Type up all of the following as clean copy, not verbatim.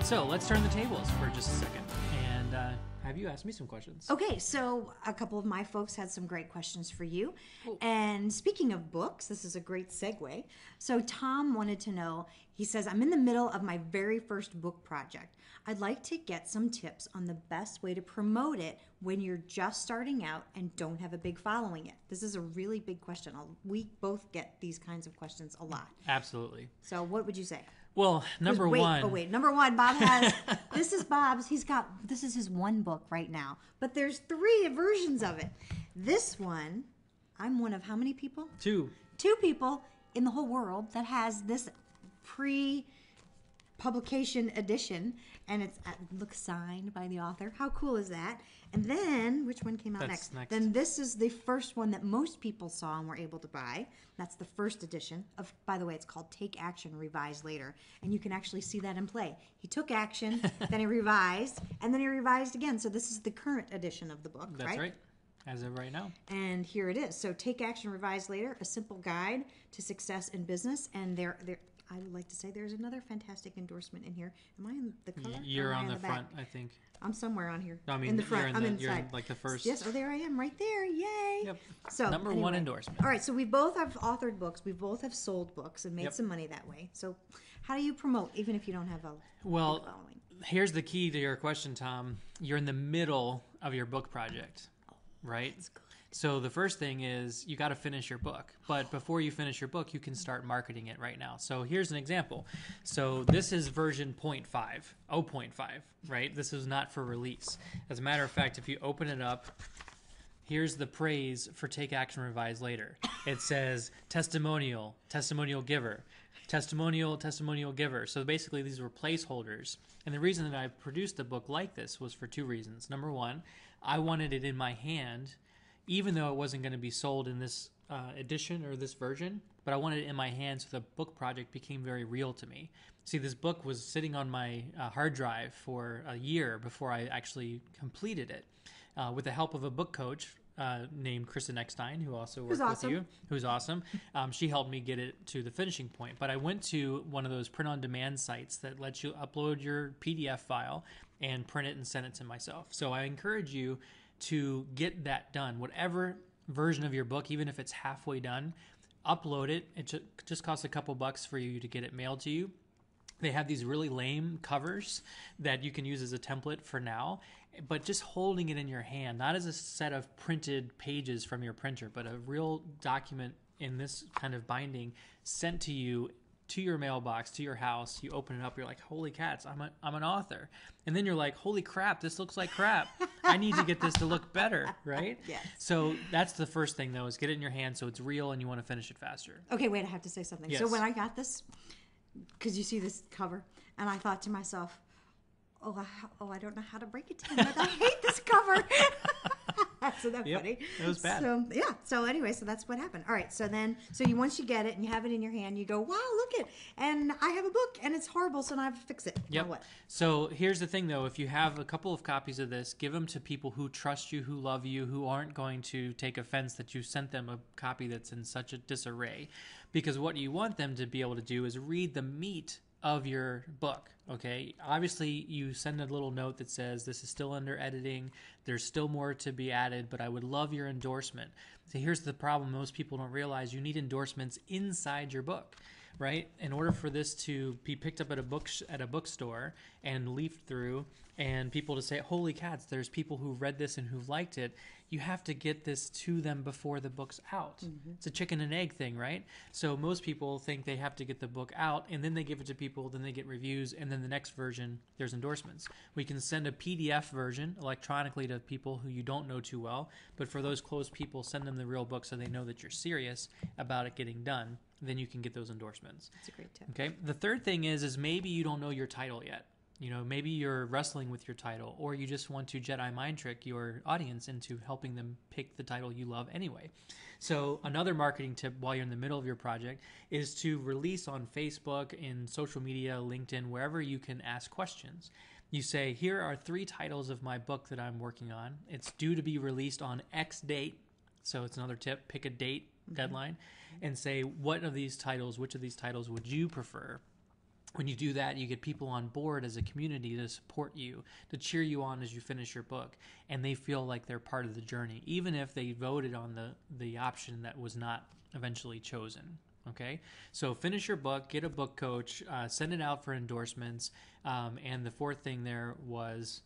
So let's turn the tables for just a second and have you ask me some questions. Okay, so a couple of my folks had some great questions for you. Cool. And speaking of books, this is a great segue. So Tom wanted to know, he says, I'm in the middle of my very first book project. I'd like to get some tips on the best way to promote it when you're just starting out and don't have a big following yet. This is a really big question. We both get these kinds of questions a lot. Absolutely. So what would you say? Well, number one. Oh, wait. Number one, Bob has, this is Bob's. This is his one book right now. But there's 3 versions of it. This one, I'm one of how many people? 2. 2 people in the whole world that has this pre-publication edition. And it looks signed by the author. How cool is that? And then, which one came out next? Then this is the first one that most people saw and were able to buy. That's the first edition of, by the way, it's called Take Action, Revise Later. And you can actually see that in play. He took action, then he revised, and then he revised again. So this is the current edition of the book, right? That's right. As of right now. And here it is. So Take Action, Revise Later, a simple guide to success in business. And I would like to say there's another fantastic endorsement in here. Am I in the cover? You're on the front, back? I think. I'm somewhere on here. No, I mean, in the front. I'm inside. You're in, like the first. Yes, oh, there I am, right there. Yay. Yep. So Number one endorsement. All right, so we both have authored books. We both have sold books and made some money that way. So how do you promote, even if you don't have a big following? Here's the key to your question, Tom. You're in the middle of your book project, right? That's good. So the first thing is you got to finish your book. But before you finish your book, you can start marketing it right now. So here's an example. So this is version 0.5, right? This is not for release. As a matter of fact, if you open it up, here's the praise for Take Action, Revise Later. It says testimonial giver, testimonial giver. So basically these were placeholders. And the reason that I produced a book like this was for 2 reasons. Number one, I wanted it in my hand, even though it wasn't going to be sold in this edition or this version, but I wanted it in my hand so the book project became very real to me. See, this book was sitting on my hard drive for a year before I actually completed it. With the help of a book coach named Kristen Eckstein, who also worked with you, who's awesome. She helped me get it to the finishing point. But I went to one of those print-on-demand sites that lets you upload your PDF file and print it and send it to myself. So I encourage you to get that done. Whatever version of your book, even if it's halfway done, upload it. It just costs a couple bucks for you to get it mailed to you. They have these really lame covers that you can use as a template for now, but just holding it in your hand, not as a set of printed pages from your printer, but a real document in this kind of binding sent to you, to your mailbox, to your house. You open it up, you're like, holy cats, I'm an author. And then you're like, holy crap, this looks like crap. I need to get this to look better, right? Yes. So that's the first thing, though, is get it in your hand so it's real and you want to finish it faster. Okay, wait, I have to say something. Yes. So when I got this, because you see this cover, and I thought to myself, I don't know how to break it to him. Like, I hate this cover. So that's funny. It was bad. So yeah. So anyway, so that's what happened. All right. So once you get it and you have it in your hand, you go, wow, look it. And I have a book and it's horrible, so now I have to fix it. Yep. Now what? So here's the thing, though. If you have a couple of copies of this, give them to people who trust you, who love you, who aren't going to take offense that you sent them a copy that's in such a disarray. Because what you want them to be able to do is read the meat of your book, okay? Obviously, you send a little note that says, this is still under editing, there's still more to be added, but I would love your endorsement. So here's the problem most people don't realize. You need endorsements inside your book, right? In order for this to be picked up at a bookstore and leafed through and people to say, holy cats, there's people who read this and who liked it, you have to get this to them before the book's out. Mm-hmm. It's a chicken and egg thing, right? So most people think they have to get the book out and then they give it to people, then they get reviews, and then the next version, there's endorsements. We can send a PDF version electronically to people who you don't know too well, but for those close people, send them the real book so they know that you're serious about it getting done. Then you can get those endorsements. That's a great tip. Okay. The third thing is maybe you don't know your title yet. You know, maybe you're wrestling with your title, or you just want to Jedi mind trick your audience into helping them pick the title you love anyway. So another marketing tip while you're in the middle of your project is to release on Facebook, in social media, LinkedIn, wherever you can ask questions. You say, here are 3 titles of my book that I'm working on. It's due to be released on X date. So it's another tip. Pick a date, deadline, and say, which of these titles would you prefer? When you do that, you get people on board as a community to support you, to cheer you on as you finish your book, and they feel like they're part of the journey, even if they voted on the option that was not eventually chosen. Okay, so finish your book, get a book coach, send it out for endorsements, and the fourth thing there was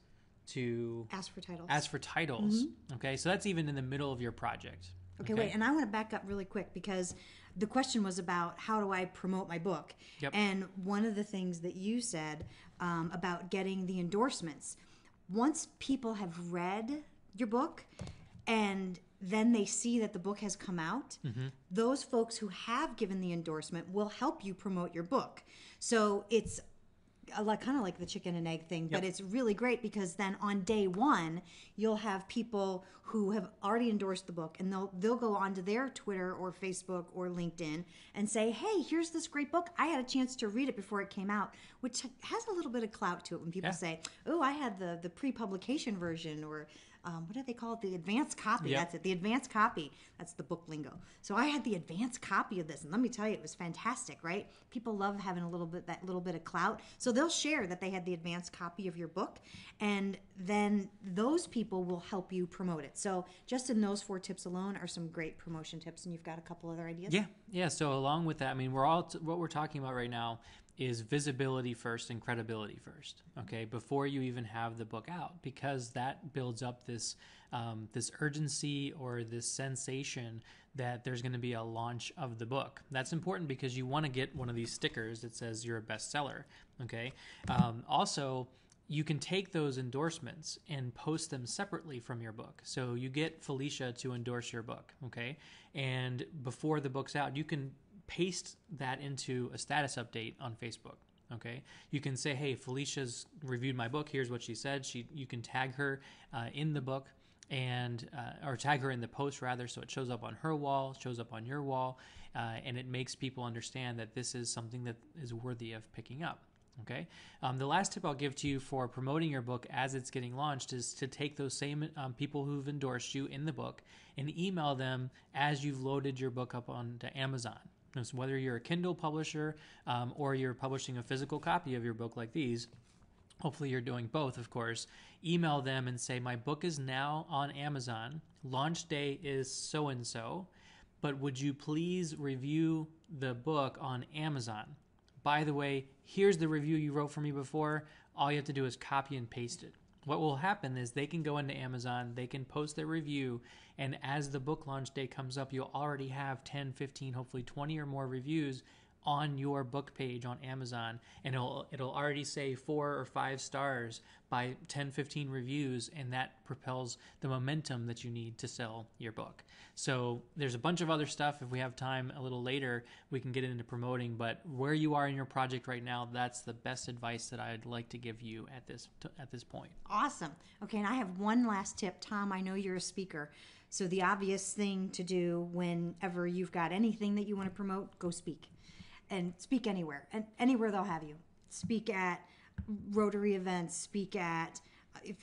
to ask for titles. Ask for titles. Okay, so that's even in the middle of your project. Okay, wait, and I want to back up really quick because the question was about how do I promote my book? Yep. And one of the things that you said about getting the endorsements, once people have read your book and then they see that the book has come out, those folks who have given the endorsement will help you promote your book. So it's kind of like the chicken and egg thing, but it's really great because then on day one, you'll have people who have already endorsed the book, and they'll go onto their Twitter or Facebook or LinkedIn and say, hey, here's this great book. I had a chance to read it before it came out, which has a little bit of clout to it when people say, oh, I had the pre-publication version, or what do they call it? The advanced copy. That's it. The advanced copy. That's the book lingo. So I had the advanced copy of this, and let me tell you, it was fantastic, right? People love having that little bit of clout. So they'll share that they had the advanced copy of your book, and then those people will help you promote it. So just in those 4 tips alone are some great promotion tips, and you've got a couple other ideas? Yeah. So along with that, I mean, what we're talking about right now is visibility first and credibility first, okay, before you even have the book out, because that builds up this urgency or this sensation that there's going to be a launch of the book. That's important because you want to get one of these stickers that says you're a bestseller, okay? Also, you can take those endorsements and post them separately from your book. So you get Felicia to endorse your book, okay? And before the book's out, you can paste that into a status update on Facebook. Okay, you can say, "Hey, Felicia's reviewed my book. Here's what she said." You can tag her in the book, and or tag her in the post rather, so it shows up on her wall, shows up on your wall, and it makes people understand that this is something that is worthy of picking up. Okay. The last tip I'll give to you for promoting your book as it's getting launched is to take those same people who've endorsed you in the book and email them as you've loaded your book up onto Amazon. So whether you're a Kindle publisher or you're publishing a physical copy of your book like these, hopefully you're doing both, of course, email them and say, my book is now on Amazon. Launch day is so-and-so, but would you please review the book on Amazon? By the way, here's the review you wrote for me before. All you have to do is copy and paste it. What will happen is they can go into Amazon, they can post their review, and as the book launch day comes up, you'll already have 10, 15, hopefully 20 or more reviews on your book page on Amazon, and it'll already say 4 or 5 stars by 10, 15 reviews, and that propels the momentum that you need to sell your book. So there's a bunch of other stuff. If we have time a little later, we can get into promoting, but where you are in your project right now, that's the best advice that I'd like to give you at this point. Awesome. Okay, and I have one last tip. Tom, I know you're a speaker, so the obvious thing to do whenever you've got anything that you want to promote, go speak. And speak anywhere, and anywhere they'll have you. Speak at Rotary events, speak at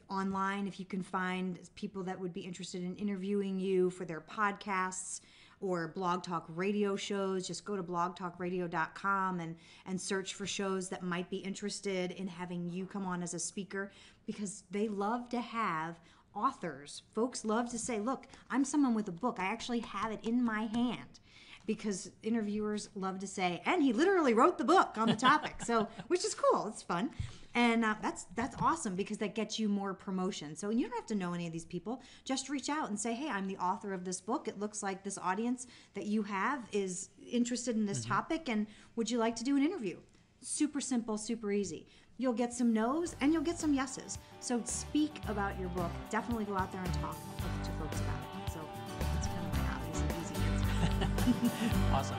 online if you can find people that would be interested in interviewing you for their podcasts or Blog Talk radio shows. Just go to blogtalkradio.com and search for shows that might be interested in having you come on as a speaker, because they love to have authors. Folks love to say, look, I'm someone with a book. I actually have it in my hand. Because interviewers love to say, and he literally wrote the book on the topic, so which is cool. It's fun, and that's awesome because that gets you more promotion. So you don't have to know any of these people. Just reach out and say, hey, I'm the author of this book. It looks like this audience that you have is interested in this topic, and would you like to do an interview? Super simple, super easy. You'll get some no's and you'll get some yeses. So speak about your book. Definitely go out there and talk to folks about it. So that's kind of my obvious and easy answer. Awesome.